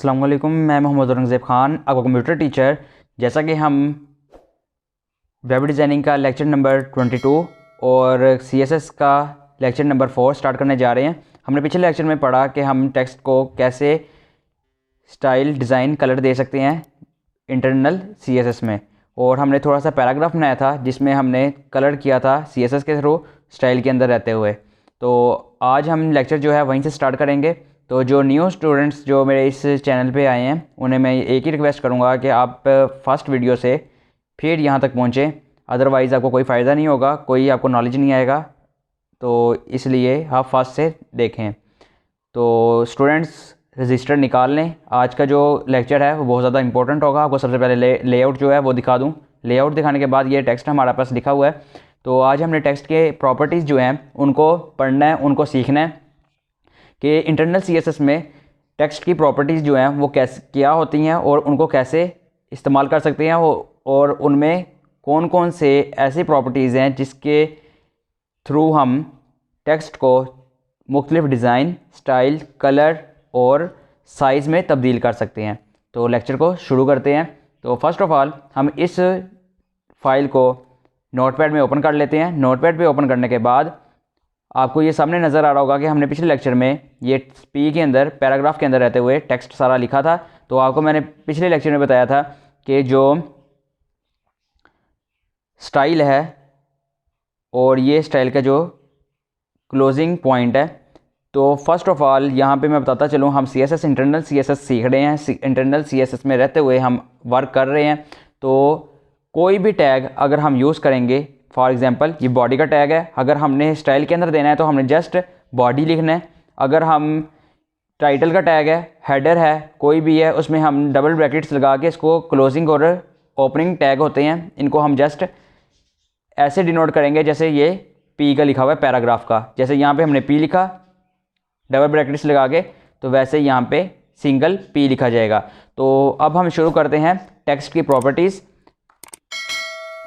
अस्सलाम वालेकुम, मैं मोहम्मद औरंगज़ेब ख़ान, आपका कंप्यूटर टीचर। जैसा कि हम वेब डिज़ाइनिंग का लेक्चर नंबर 22 और CSS का लेक्चर नंबर 4 स्टार्ट करने जा रहे हैं। हमने पिछले लेक्चर में पढ़ा कि हम टेक्स्ट को कैसे स्टाइल, डिज़ाइन, कलर दे सकते हैं इंटरनल CSS में, और हमने थोड़ा सा पैराग्राफ बनाया था जिसमें हमने कलर किया था CSS के थ्रू स्टाइल के अंदर रहते हुए। तो आज हम लेक्चर जो है वहीं से स्टार्ट करेंगे। तो जो न्यू स्टूडेंट्स जो मेरे इस चैनल पे आए हैं उन्हें मैं एक ही रिक्वेस्ट करूँगा कि आप फर्स्ट वीडियो से फिर यहाँ तक पहुँचें, अदरवाइज़ आपको कोई फ़ायदा नहीं होगा, कोई आपको नॉलेज नहीं आएगा। तो इसलिए आप फर्स्ट से देखें। तो स्टूडेंट्स रजिस्टर निकाल लें। आज का जो लेक्चर है वो बहुत ज़्यादा इंपॉर्टेंट होगा। आपको सबसे पहले लेआउट जो है वो दिखा दूँ। लेआउट दिखाने के बाद ये टेक्स्ट हमारे पास लिखा हुआ है। तो आज हमने टेक्स्ट के प्रॉपर्टीज़ जो हैं उनको पढ़ना है, उनको सीखना है कि इंटरनल CSS में टेक्स्ट की प्रॉपर्टीज़ जो हैं वो कैसे क्या होती हैं और उनको कैसे इस्तेमाल कर सकते हैं, और उनमें कौन कौन से ऐसी प्रॉपर्टीज़ हैं जिसके थ्रू हम टेक्स्ट को मुख्तलिफ़ डिज़ाइन, स्टाइल, कलर और साइज़ में तब्दील कर सकते हैं। तो लेक्चर को शुरू करते हैं। तो फर्स्ट ऑफ़ ऑल हम इस फाइल को नोटपैड में ओपन कर लेते हैं। नोटपैड पे ओपन करने के बाद आपको ये सामने नज़र आ रहा होगा कि हमने पिछले लेक्चर में ये P के अंदर पैराग्राफ के अंदर रहते हुए टेक्स्ट सारा लिखा था। तो आपको मैंने पिछले लेक्चर में बताया था कि जो स्टाइल है और ये स्टाइल का जो क्लोजिंग पॉइंट है, तो फर्स्ट ऑफ़ ऑल यहाँ पे मैं बताता चलूँ, हम CSS इंटरनल CSS सीख रहे हैं। इंटरनल CSS में रहते हुए हम वर्क कर रहे हैं। तो कोई भी टैग अगर हम यूज़ करेंगे, फॉर एग्ज़ाम्पल ये बॉडी का टैग है, अगर हमने स्टाइल के अंदर देना है तो हमने जस्ट बॉडी लिखना है। अगर हम टाइटल का टैग है, हेडर है, कोई भी है, उसमें हम डबल ब्रैकेट्स लगा के इसको क्लोजिंग और ओपनिंग टैग होते हैं, इनको हम जस्ट ऐसे डिनोट करेंगे जैसे ये P का लिखा हुआ है पैराग्राफ का। जैसे यहाँ पे हमने P लिखा डबल ब्रैकेट्स लगा के, तो वैसे यहाँ पे सिंगल P लिखा जाएगा। तो अब हम शुरू करते हैं टेक्स्ट की प्रॉपर्टीज़।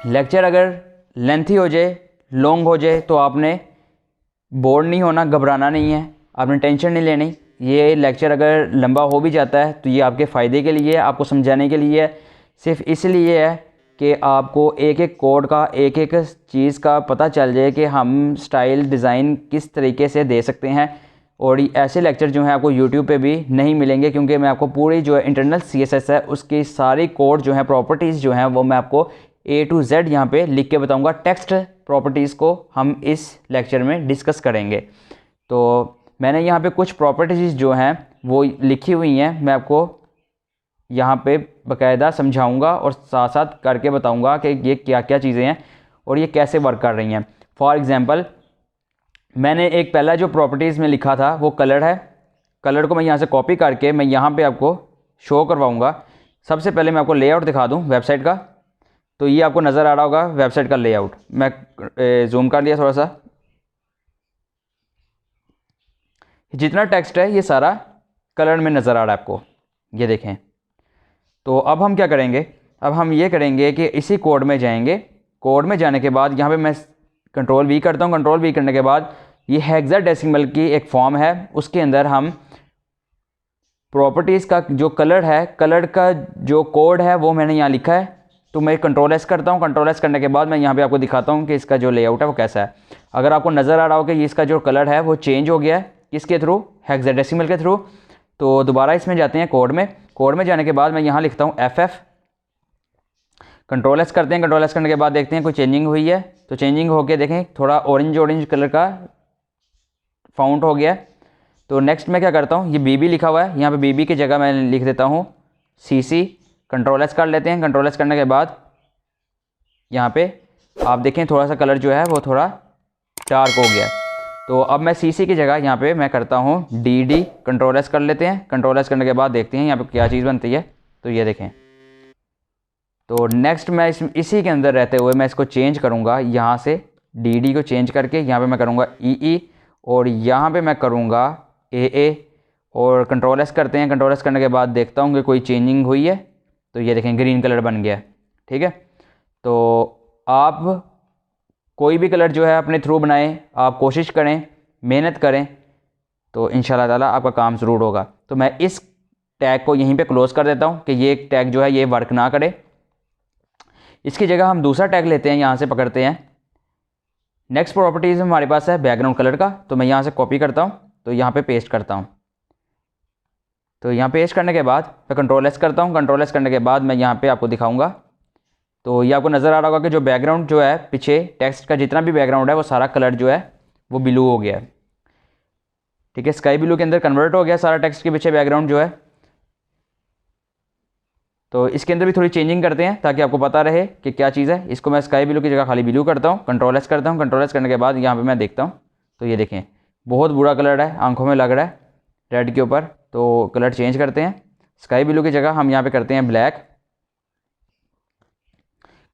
लेक्चर अगर लेंथी हो जाए, लॉन्ग हो जाए, तो आपने बोर नहीं होना, घबराना नहीं है, आपने टेंशन नहीं लेनी। ये लेक्चर अगर लंबा हो भी जाता है तो ये आपके फ़ायदे के लिए, आपको समझाने के लिए है, सिर्फ इसलिए है कि आपको एक एक कोड का, एक एक चीज़ का पता चल जाए कि हम स्टाइल, डिज़ाइन किस तरीके से दे सकते हैं। और ऐसे लेक्चर जो हैं आपको YouTube पे भी नहीं मिलेंगे, क्योंकि मैं आपको पूरी जो है इंटरनल CSS है उसकी सारी कोड जो है, प्रॉपर्टीज़ जो हैं, वो मैं आपको A to Z यहाँ पे लिख के बताऊँगा। टेक्स्ट प्रॉपर्टीज़ को हम इस लेक्चर में डिस्कस करेंगे। तो मैंने यहाँ पे कुछ प्रॉपर्टीज़ जो हैं वो लिखी हुई हैं, मैं आपको यहाँ पे बाकायदा समझाऊँगा और साथ साथ करके बताऊँगा कि ये क्या क्या चीज़ें हैं और ये कैसे वर्क कर रही हैं। फॉर एग्ज़ाम्पल मैंने एक पहला जो प्रॉपर्टीज़ में लिखा था वो कलर है। कलर को मैं यहाँ से कॉपी करके मैं यहाँ पे आपको शो करवाऊँगा। सबसे पहले मैं आपको लेआउट दिखा दूँ वेबसाइट का। तो ये आपको नज़र आ रहा होगा वेबसाइट का लेआउट। मैं जूम कर लिया थोड़ा सा। जितना टेक्स्ट है ये सारा कलर में नज़र आ रहा है आपको, ये देखें। तो अब हम क्या करेंगे, अब हम ये करेंगे कि इसी कोड में जाएंगे। कोड में जाने के बाद यहाँ पे मैं कंट्रोल V करता हूँ। कंट्रोल V करने के बाद ये हेक्साडेसिमल की एक फॉर्म है, उसके अंदर हम प्रॉपर्टीज़ का जो कलर है, कलर का जो कोड है वो मैंने यहाँ लिखा है। तो मैं कंट्रोल S करता हूँ। कंट्रोल S करने के बाद मैं यहाँ पे आपको दिखाता हूँ कि इसका जो लेआउट है वो कैसा है। अगर आपको नज़र आ रहा हो कि इसका जो कलर है वो चेंज हो गया है, किसके थ्रू, हेक्साडेसिमल के थ्रू। तो दोबारा इसमें जाते हैं कोड में। कोड में जाने के बाद मैं यहाँ लिखता हूँ FF। कंट्रोल S करते हैं। कंट्रोल S करने के बाद देखते हैं कोई चेंजिंग हुई है। तो चेंजिंग होके देखें थोड़ा ऑरेंज कलर का फाउंट हो गया। तो नेक्स्ट मैं क्या करता हूँ, ये BB लिखा हुआ है, यहाँ पे BB की जगह मैं लिख देता हूँ CC। कंट्रोल S कर लेते हैं। कंट्रोल S करने के बाद यहाँ पे आप देखें थोड़ा सा कलर जो है वो थोड़ा डार्क हो गया। तो अब मैं CC की जगह यहाँ पे मैं करता हूँ DD। कंट्रोल S कर लेते हैं। कंट्रोल S करने के बाद देखते हैं यहाँ पे क्या चीज़ बनती है। तो ये देखें। तो नेक्स्ट मैं इसी के अंदर रहते हुए मैं इसको चेंज करूँगा, यहाँ से DD को चेंज करके यहाँ पे मैं करूँगा EE और यहाँ पे मैं करूँगा AA। और कंट्रोल S करते हैं। कंट्रोल S करने के बाद देखता हूँ कि कोई चेंजिंग हुई है। तो ये देखें ग्रीन कलर बन गया। ठीक है। तो आप कोई भी कलर जो है अपने थ्रू बनाएं, आप कोशिश करें, मेहनत करें, तो इंशाल्लाह ताला आपका काम ज़रूर होगा। तो मैं इस टैग को यहीं पे क्लोज़ कर देता हूँ कि ये टैग जो है ये वर्क ना करे। इसकी जगह हम दूसरा टैग लेते हैं, यहाँ से पकड़ते हैं। नेक्स्ट प्रॉपर्टीज़ हमारे पास है बैकग्राउंड कलर का, तो मैं यहाँ से कॉपी करता हूँ, तो यहाँ पे पेस्ट करता हूँ। तो यहाँ पेस्ट करने के बाद मैं कंट्रोल एस करता हूँ। कंट्रोल एस करने के बाद मैं यहाँ पे आपको दिखाऊंगा, तो ये आपको नज़र आ रहा होगा कि जो बैकग्राउंड जो है पीछे टेक्स्ट का जितना भी बैकग्राउंड है वो सारा कलर जो है वो ब्लू हो गया है। ठीक है, स्काई ब्लू के अंदर कन्वर्ट हो गया सारा टेक्स्ट के पीछे बैकग्राउंड जो है। तो इसके अंदर भी थोड़ी चेंजिंग करते हैं ताकि आपको पता रहे कि क्या चीज़ है। इसको मैं स्काई ब्लू की जगह खाली ब्लू करता हूँ, कंट्रोल एस करता हूँ। कंट्रोल एस करने के बाद यहाँ पे मैं देखता हूँ, तो ये देखें बहुत बुरा कलर है, आंखों में लग रहा है रेड के ऊपर। तो कलर चेंज करते हैं, स्काई ब्लू की जगह हम यहाँ पे करते हैं ब्लैक।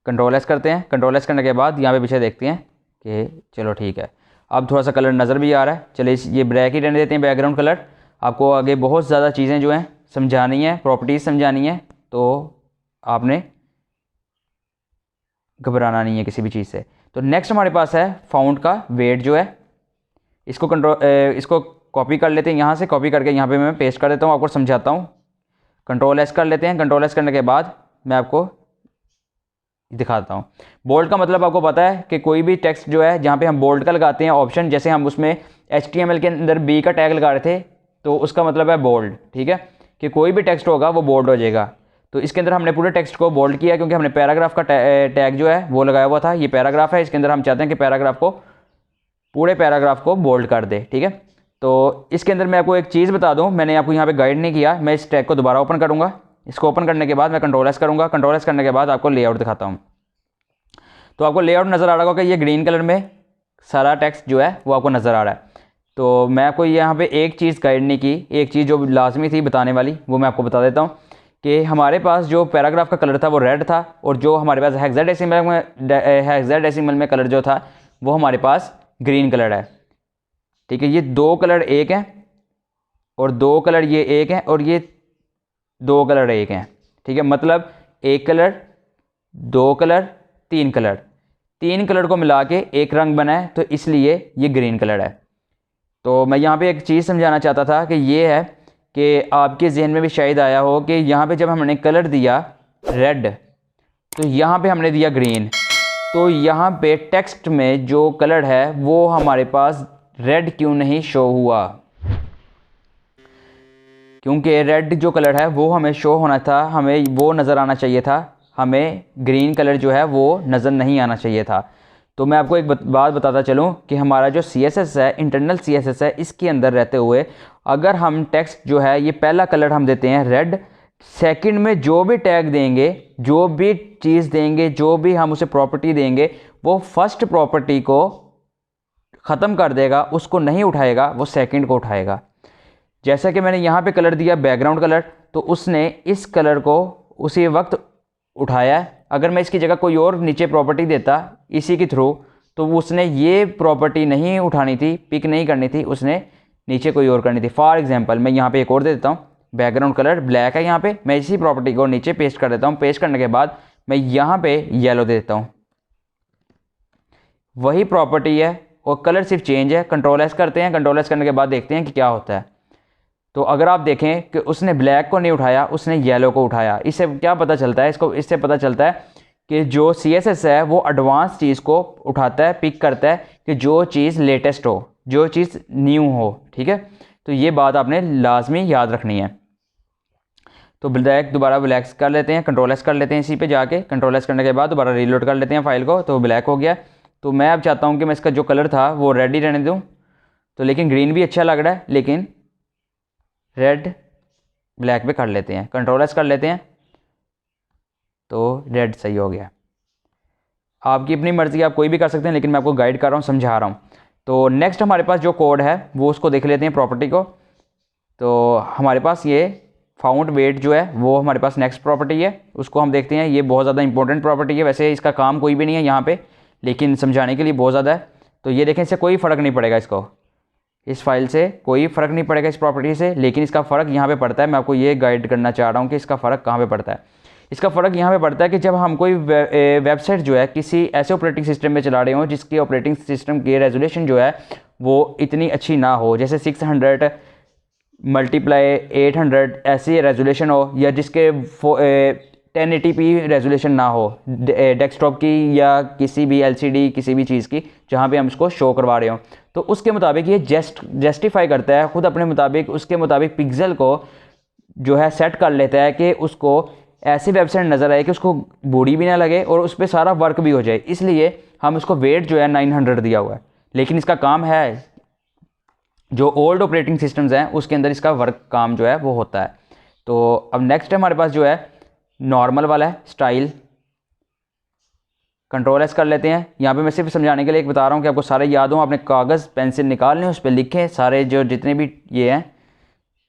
कंट्रोल एस करते हैं। कंट्रोल एस करने के बाद यहाँ पे पीछे देखते हैं कि चलो ठीक है, अब थोड़ा सा कलर नज़र भी आ रहा है। चलिए ये ब्लैक ही रहने देते हैं बैकग्राउंड कलर। आपको आगे बहुत ज़्यादा चीज़ें जो हैं समझानी है, प्रॉपर्टीज़ समझानी है, तो आपने घबराना नहीं है किसी भी चीज़ से। तो नेक्स्ट हमारे पास है फाउंट का वेट जो है, इसको कॉपी कर लेते हैं। यहाँ से कॉपी करके यहाँ पे मैं पेस्ट कर देता हूँ, आपको समझाता हूँ। कंट्रोल एस कर लेते हैं। कंट्रोल एस करने के बाद मैं आपको दिखाता हूँ। बोल्ड का मतलब आपको पता है कि कोई भी टेक्स्ट जो है जहाँ पे हम बोल्ड का लगाते हैं ऑप्शन, जैसे हम उसमें HTML के अंदर बी का टैग लगा रहे थे, तो उसका मतलब है बोल्ड। ठीक है, कि कोई भी टेक्स्ट होगा वो बोल्ड हो जाएगा। तो इसके अंदर हमने पूरे टेक्स्ट को बोल्ड किया क्योंकि हमने पैराग्राफ का टैग जो है वो लगाया हुआ था। ये पैराग्राफ है, इसके अंदर हम चाहते हैं कि पैराग्राफ को, पूरे पैराग्राफ को बोल्ड कर दे। ठीक है, तो इसके अंदर मैं आपको एक चीज़ बता दूं, मैंने आपको यहाँ पे गाइड नहीं किया। मैं इस टैग को दोबारा ओपन करूँगा। इसको ओपन करने के बाद मैं कंट्रोल एस करूँगा। कंट्रोल एस करने के बाद आपको लेआउट दिखाता हूँ। तो आपको लेआउट नज़र आ रहा होगा कि ये ग्रीन कलर में सारा टेक्स्ट जो है वो आपको नज़र आ रहा है। तो मैं आपको यहाँ पे एक चीज़ गाइड नहीं की, एक चीज़ जो लाजमी थी बताने वाली वो मैं आपको बता देता हूँ कि हमारे पास जो पैराग्राफ का कलर था वो रेड था, और जो हमारे पास हेक्साडेसिमल में कलर जो था वो हमारे पास ग्रीन कलर है। ठीक है, ये दो कलर एक हैं और दो कलर ये एक हैं और ये दो कलर एक हैं। ठीक है, मतलब एक कलर, दो कलर, तीन कलर, तीन कलर को मिला के एक रंग बना है, तो इसलिए ये ग्रीन कलर है। तो मैं यहाँ पे एक चीज़ समझाना चाहता था कि ये है कि आपके जहन में भी शायद आया हो कि यहाँ पे जब हमने कलर दिया रेड तो यहाँ पे हमने दिया ग्रीन, तो यहाँ पे टेक्स्ट में जो कलर है वो हमारे पास रेड क्यों नहीं शो हुआ? क्योंकि रेड जो कलर है वो हमें शो होना था, हमें वो नज़र आना चाहिए था, हमें ग्रीन कलर जो है वो नज़र नहीं आना चाहिए था। तो मैं आपको एक बात बताता चलूँ कि हमारा जो CSS है, इंटरनल CSS है, इसके अंदर रहते हुए अगर हम टेक्स्ट जो है ये पहला कलर हम देते हैं रेड, सेकंड में जो भी टैग देंगे, जो भी चीज़ देंगे, जो भी हम उसे प्रॉपर्टी देंगे, वो फर्स्ट प्रॉपर्टी को ख़त्म कर देगा, उसको नहीं उठाएगा, वो सेकंड को उठाएगा। जैसा कि मैंने यहाँ पे कलर दिया बैकग्राउंड कलर, तो उसने इस कलर को उसी वक्त उठाया है। अगर मैं इसकी जगह कोई और नीचे प्रॉपर्टी देता इसी के थ्रू, तो उसने ये प्रॉपर्टी नहीं उठानी थी, पिक नहीं करनी थी, उसने नीचे कोई और करनी थी। फॉर एग्जांपल मैं यहाँ पे एक और दे देता हूँ, बैकग्राउंड कलर ब्लैक है, यहाँ पे मैं इसी प्रॉपर्टी को नीचे पेस्ट कर देता हूँ। पेस्ट करने के बाद मैं यहाँ पे येलो दे देता हूँ, वही प्रॉपर्टी है और कलर सिर्फ चेंज है। कंट्रोल एस करते हैं। कंट्रोल एस करने के बाद देखते हैं कि क्या होता है। तो अगर आप देखें कि उसने ब्लैक को नहीं उठाया, उसने येलो को उठाया। इससे क्या पता चलता है? इससे पता चलता है कि जो CSS है वो एडवांस चीज़ को उठाता है, पिक करता है कि जो चीज़ लेटेस्ट हो, जो चीज़ न्यू हो। ठीक है, तो ये बात आपने लाजमी याद रखनी है। तो ब्लैक दोबारा ब्लैक कर लेते हैं, कंट्रोल एस कर लेते हैं इसी पे जाके। कंट्रोल एस करने के बाद दोबारा रीलोड कर लेते हैं फाइल को, तो ब्लैक हो गया। तो मैं अब चाहता हूँ कि मैं इसका जो कलर था वो रेड ही रहने दूँ, तो लेकिन ग्रीन भी अच्छा लग रहा है, लेकिन रेड ब्लैक पे कर लेते हैं। कंट्रोल एस कर लेते हैं, तो रेड सही हो गया। आपकी अपनी मर्ज़ी, आप कोई भी कर सकते हैं, लेकिन मैं आपको गाइड कर रहा हूँ, समझा रहा हूँ। तो नेक्स्ट हमारे पास जो कोड है वो उसको देख लेते हैं, प्रॉपर्टी को। तो हमारे पास ये फाउंड वेट जो है वो हमारे पास नेक्स्ट प्रॉपर्टी है, उसको हम देखते हैं। ये बहुत ज़्यादा इंपॉर्टेंट प्रॉपर्टी है, वैसे इसका काम कोई भी नहीं है यहाँ पे, लेकिन समझाने के लिए बहुत ज़्यादा है। तो ये देखें, इससे कोई फ़र्क नहीं पड़ेगा, इसको इस फाइल से कोई फ़र्क नहीं पड़ेगा इस प्रॉपर्टी से, लेकिन इसका फ़र्क यहाँ पे पड़ता है। मैं आपको ये गाइड करना चाह रहा हूँ कि इसका फ़र्क कहाँ पे पड़ता है। इसका फ़र्क यहाँ पे पड़ता है कि जब हम कोई वेबसाइट जो है किसी ऐसे ऑपरेटिंग सिस्टम में चला रहे हो जिसकी ऑपरेटिंग सिस्टम की रेजोल्यूशन जो है वो इतनी अच्छी ना हो, जैसे 600 मल्टीप्लाई 800 ऐसी रेजोल्यूशन हो, या जिसके 1080p रेजोल्यूशन ना हो डेस्कटॉप की या किसी भी एलसीडी किसी भी चीज़ की जहाँ पे हम उसको शो करवा रहे हो, तो उसके मुताबिक ये जस्टिफाई करता है खुद अपने मुताबिक, उसके मुताबिक पिक्सल को जो है सेट कर लेता है कि उसको ऐसी वेबसाइट नज़र आए कि उसको बूढ़ी भी ना लगे और उस पर सारा वर्क भी हो जाए। इसलिए हम उसको वेट जो है 900 दिया हुआ है, लेकिन इसका काम है जो ओल्ड ऑपरेटिंग सिस्टम्स हैं उसके अंदर इसका वर्क काम जो है वो होता है। तो अब नेक्स्ट हमारे पास जो है नॉर्मल वाला है स्टाइल, कंट्रोल एस कर लेते हैं। यहाँ पे मैं सिर्फ समझाने के लिए एक बता रहा हूँ कि आपको सारे याद हों, आपने कागज़ पेंसिल निकाल लें, उस पर लिखें सारे जो जितने भी ये हैं,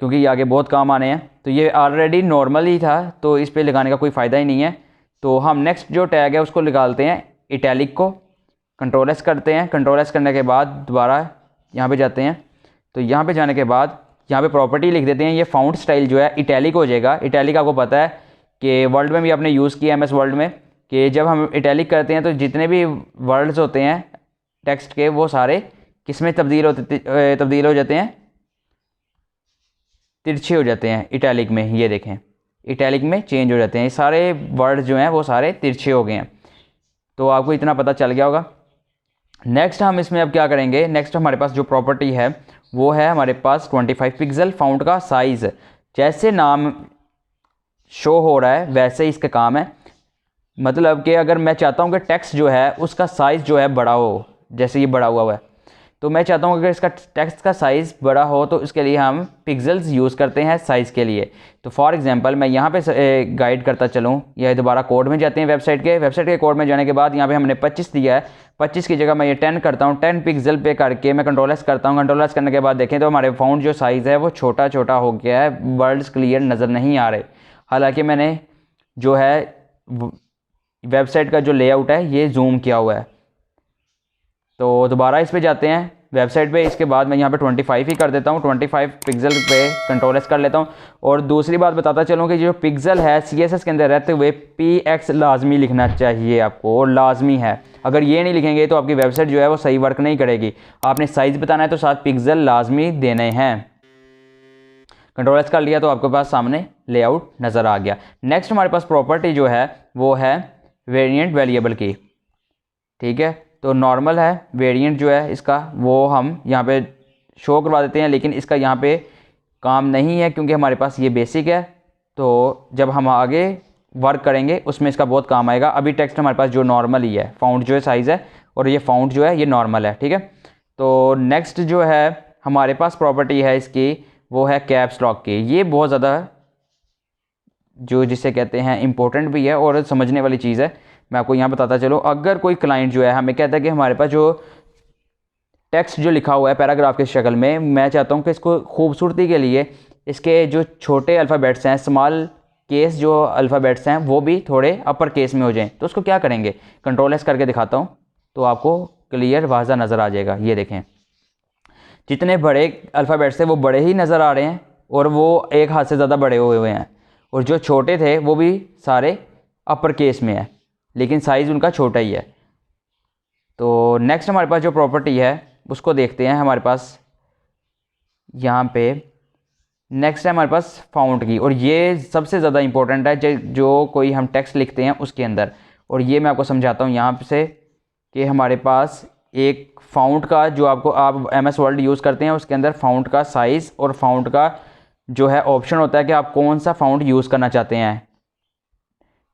क्योंकि ये आगे बहुत काम आने हैं। तो ये ऑलरेडी नॉर्मल ही था तो इस पर लगाने का कोई फ़ायदा ही नहीं है। तो हम नेक्स्ट जो टैग है उसको निकालते हैं इटैलिक को, कंट्रोल एस करते हैं। कंट्रोल एस करने के बाद दोबारा यहाँ पे जाते हैं, तो यहाँ पे जाने के बाद यहाँ पे प्रॉपर्टी लिख देते हैं। ये फाउंट स्टाइल जो है इटैलिक हो जाएगा। इटैलिक आपको पता है कि वर्ड में भी आपने यूज़ किया MS वर्ड में कि जब हम इटैलिक करते हैं तो जितने भी वर्ड्स होते हैं टेक्स्ट के वो सारे किस में तब्दील हो जाते हैं, तिरछे हो जाते हैं इटैलिक में। ये देखें इटैलिक में चेंज हो जाते हैं, ये सारे वर्ड जो हैं वो सारे तिरछे हो गए हैं। तो आपको इतना पता चल गया होगा। नेक्स्ट हम इसमें अब क्या करेंगे, नेक्स्ट हमारे पास जो प्रॉपर्टी है वो है हमारे पास 25 पिक्सल फाउंट का साइज़। जैसे नाम शो हो रहा है वैसे ही इसका काम है, मतलब कि अगर मैं चाहता हूँ कि टेक्स्ट जो है उसका साइज़ जो है बड़ा हो, जैसे ये बड़ा हुआ है, तो मैं चाहता हूँ अगर इसका टेक्स्ट का साइज़ बड़ा हो तो इसके लिए हम पिक्सल्स यूज़ करते हैं साइज़ के लिए। तो फॉर एग्जांपल मैं यहाँ पे गाइड करता चलूँ, या दोबारा कोड में जाते हैं वेबसाइट के कोड में जाने के बाद यहाँ पे हमने 25 दिया है, 25 की जगह मैं ये 10 करता हूँ। 10 पिक्सल पे करके मैं कंट्रोल एस करता हूँ। कंट्रोल एस करने के बाद देखें तो हमारे फाउंट जो साइज़ है वो छोटा छोटा हो गया है, वर्ड्स क्लियर नज़र नहीं आ रहे। हालाँकि मैंने जो है वेबसाइट का जो लेआउट है ये जूम किया हुआ है। तो दोबारा इस पे जाते हैं वेबसाइट पे, इसके बाद मैं यहाँ पे 25 ही कर देता हूँ। 25 पिक्सल पे कंट्रोल एस कर लेता हूँ। और दूसरी बात बताता चलूँ कि जो पिक्सल है CSS के अंदर रहते हुए PX लाजमी लिखना चाहिए आपको, और लाजमी है। अगर ये नहीं लिखेंगे तो आपकी वेबसाइट जो है वो सही वर्क नहीं करेगी। आपने साइज़ बताना है तो साथ पिक्सल लाजमी देने हैं। कंट्रोल एस कर लिया तो आपके पास सामने लेआउट नज़र आ गया। नेक्स्ट हमारे पास प्रॉपर्टी जो है वो है वेरिएंट वेरिएबल की, ठीक है। तो नॉर्मल है, वेरिएंट जो है इसका वो हम यहाँ पे शो करवा देते हैं, लेकिन इसका यहाँ पे काम नहीं है क्योंकि हमारे पास ये बेसिक है। तो जब हम आगे वर्क करेंगे उसमें इसका बहुत काम आएगा। अभी टेक्स्ट हमारे पास जो नॉर्मल ही है, फाउंट जो है साइज़ है, और ये फाउंट जो है ये नॉर्मल है, ठीक है। तो नेक्स्ट जो है हमारे पास प्रॉपर्टी है इसकी वो है कैप्स लॉक की। ये बहुत ज़्यादा जो जिसे कहते हैं इम्पोर्टेंट भी है और समझने वाली चीज़ है। मैं आपको यहाँ बताता चलूँ, अगर कोई क्लाइंट जो है हमें कहता है कि हमारे पास जो टेक्स्ट जो लिखा हुआ है पैराग्राफ की शक्ल में, मैं चाहता हूँ कि इसको खूबसूरती के लिए इसके जो छोटे अल्फ़ाबेट्स हैं, स्मॉल केस जो अल्फ़ाबेट्स हैं वो भी थोड़े अपर केस में हो जाएं, तो उसको क्या करेंगे, कंट्रोल एस करके दिखाता हूँ तो आपको क्लियर वाज़ा नज़र आ जाएगा। ये देखें जितने बड़े अल्फ़ाबेट्स थे वो बड़े ही नज़र आ रहे हैं और वो एक हाथ से ज़्यादा बड़े हुए हैं, और जो छोटे थे वो भी सारे अपर केस में है, लेकिन साइज़ उनका छोटा ही है। तो नेक्स्ट हमारे पास जो प्रॉपर्टी है उसको देखते हैं। हमारे पास यहाँ पे नेक्स्ट है हमारे पास फाउंट की, और ये सबसे ज़्यादा इम्पोर्टेंट है जो कोई हम टेक्स्ट लिखते हैं उसके अंदर। और ये मैं आपको समझाता हूँ यहाँ से कि हमारे पास एक फाउंट का जो आप MS वर्ड यूज़ करते हैं उसके अंदर फाउंट का साइज़ और फाउंट का जो है ऑप्शन होता है कि आप कौन सा फाउंट यूज़ करना चाहते हैं।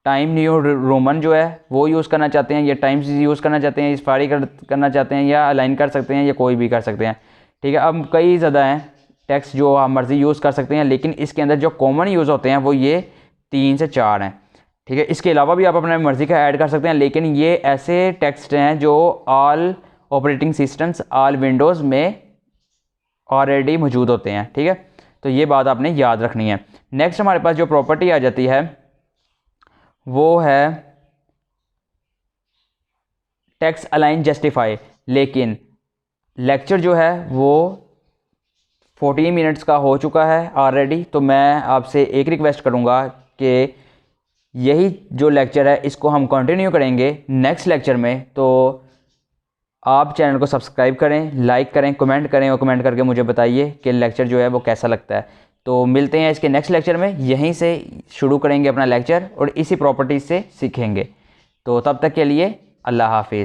टाइम न्यू रोमन जो है वो यूज़ करना चाहते हैं, या टाइम्स यूज़ करना चाहते हैं, स्पारी करना चाहते हैं, या अलाइन कर सकते हैं, या कोई भी कर सकते हैं, ठीक है। अब कई ज़्यादा हैं टेक्स्ट जो आप मर्ज़ी यूज़ कर सकते हैं, लेकिन इसके अंदर जो कॉमन यूज़ होते हैं वो ये 3 से 4 हैं, ठीक है। इसके अलावा भी आप अपने मर्ज़ी का ऐड कर सकते हैं, लेकिन ये ऐसे टेक्स्ट हैं जो all operating systems all Windows में ऑलरेडी मौजूद होते हैं, ठीक है। तो ये बात आपने याद रखनी है। नेक्स्ट हमारे पास जो प्रॉपर्टी आ जाती है वो है टेक्स्ट अलाइन जस्टिफाई, लेकिन लेक्चर जो है वो 14 मिनट्स का हो चुका है ऑलरेडी। तो मैं आपसे एक रिक्वेस्ट करूँगा कि यही जो लेक्चर है इसको हम कंटिन्यू करेंगे नेक्स्ट लेक्चर में। तो आप चैनल को सब्सक्राइब करें, लाइक करें, कमेंट करें और कमेंट करके मुझे बताइए कि लेक्चर जो है वो कैसा लगता है। तो मिलते हैं इसके नेक्स्ट लेक्चर में। यहीं से शुरू करेंगे अपना लेक्चर और इसी प्रॉपर्टीज़ से सीखेंगे। तो तब तक के लिए अल्लाह हाफिज़।